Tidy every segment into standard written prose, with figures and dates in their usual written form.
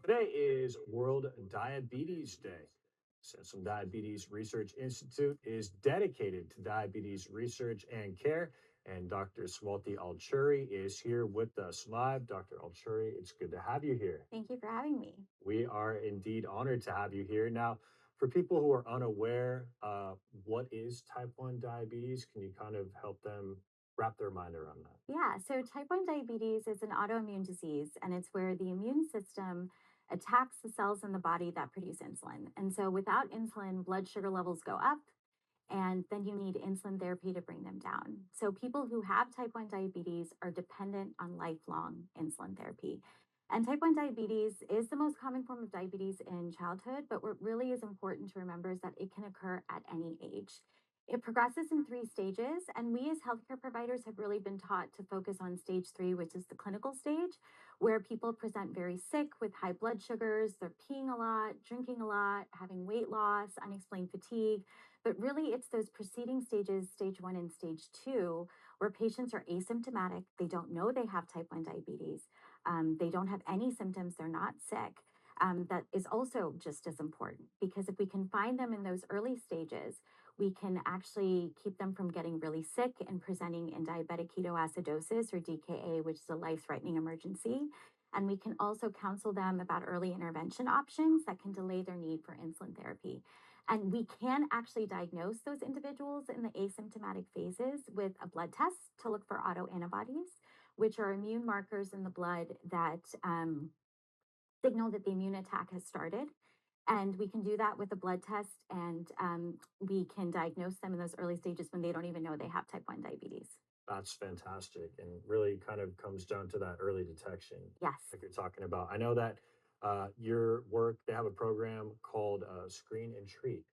Today is World Diabetes Day. Sansum Diabetes Research Institute is dedicated to diabetes research and care, and Dr. Swati Elchuri is here with us live. Dr. Elchuri, it's good to have you here. Thank you for having me. We are indeed honored to have you here. Now, for people who are unaware, what is type 1 diabetes? Can you kind of help them wrap their mind around that? Yeah, so type 1 diabetes is an autoimmune disease, and it's where the immune system attacks the cells in the body that produce insulin. And so without insulin, blood sugar levels go up, and then you need insulin therapy to bring them down. So people who have type 1 diabetes are dependent on lifelong insulin therapy. And type 1 diabetes is the most common form of diabetes in childhood, but what really is important to remember is that it can occur at any age. It progresses in three stages, and we as healthcare providers have really been taught to focus on stage three, which is the clinical stage, where people present very sick with high blood sugars, they're peeing a lot, drinking a lot, having weight loss, unexplained fatigue. But really, it's those preceding stages, stage one and stage two, where patients are asymptomatic. They don't know they have type 1 diabetes. They don't have any symptoms. They're not sick. That is also just as important because if we can find them in those early stages, we can actually keep them from getting really sick and presenting in diabetic ketoacidosis or DKA, which is a life threatening emergency. And we can also counsel them about early intervention options that can delay their need for insulin therapy. And we can actually diagnose those individuals in the asymptomatic phases with a blood test to look for autoantibodies, which are immune markers in the blood that signal that the immune attack has started. And we can do that with a blood test, and we can diagnose them in those early stages when they don't even know they have type 1 diabetes. That's fantastic and really kind of comes down to that early detection, Yes. like you're talking about. I know that your work, they have a program called Screen and Treat.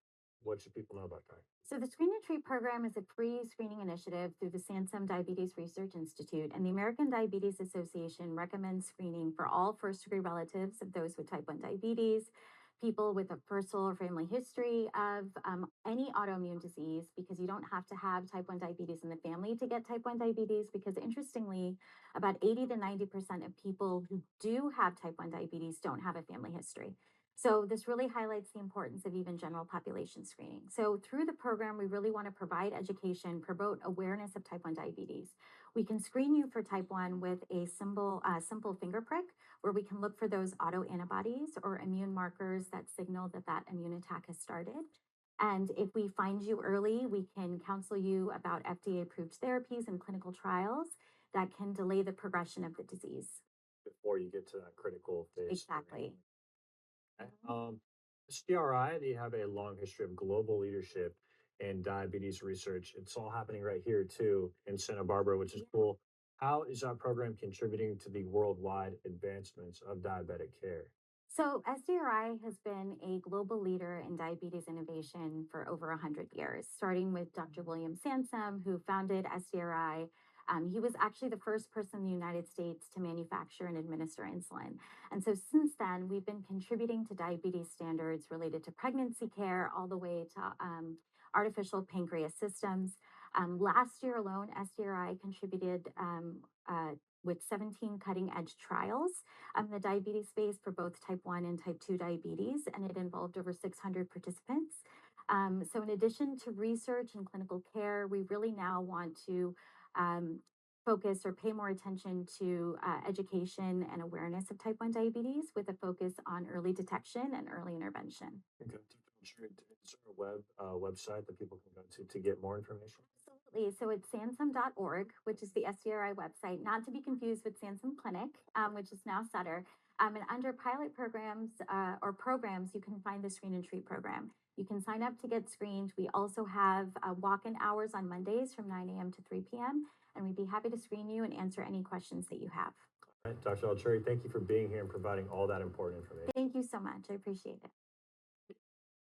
What should people know about that? So, the Screen and Treat program is a free screening initiative through the Sansum Diabetes Research Institute, and the American Diabetes Association recommends screening for all first degree relatives of those with type 1 diabetes, people with a personal or family history of any autoimmune disease, because you don't have to have type 1 diabetes in the family to get type 1 diabetes. Because interestingly, about 80 to 90% of people who do have type 1 diabetes don't have a family history. So this really highlights the importance of even general population screening. So through the program, we really want to provide education, promote awareness of type 1 diabetes. We can screen you for type 1 with a simple finger prick, where we can look for those autoantibodies or immune markers that signal that that immune attack has started. And if we find you early, we can counsel you about FDA-approved therapies and clinical trials that can delay the progression of the disease. Before you get to that critical phase. Exactly. Okay. SDRI, they have a long history of global leadership in diabetes research. It's all happening right here too in Santa Barbara, which is cool. How is that program contributing to the worldwide advancements of diabetic care? So, SDRI has been a global leader in diabetes innovation for over 100 years, starting with Dr. William Sansum, who founded SDRI. He was actually the first person in the United States to manufacture and administer insulin. And so, since then, we've been contributing to diabetes standards related to pregnancy care, all the way to artificial pancreas systems. Last year alone, SDRI contributed with 17 cutting edge trials the diabetes space for both type 1 and type 2 diabetes, and it involved over 600 participants. So, in addition to research and clinical care, we really now want to um, focus or pay more attention to education and awareness of type 1 diabetes with a focus on early detection and early intervention. Okay. Is there a website that people can go to get more information? Absolutely. So it's sansum.org, which is the SDRI website, not to be confused with Sansum Clinic, which is now Sutter. And under pilot programs or programs, you can find the Screen and Treat program. You can sign up to get screened. We also have walk in hours on Mondays from 9 a.m. to 3 p.m. And we'd be happy to screen you and answer any questions that you have. All right, Dr. Alchuri, thank you for being here and providing all that important information. Thank you so much. I appreciate it.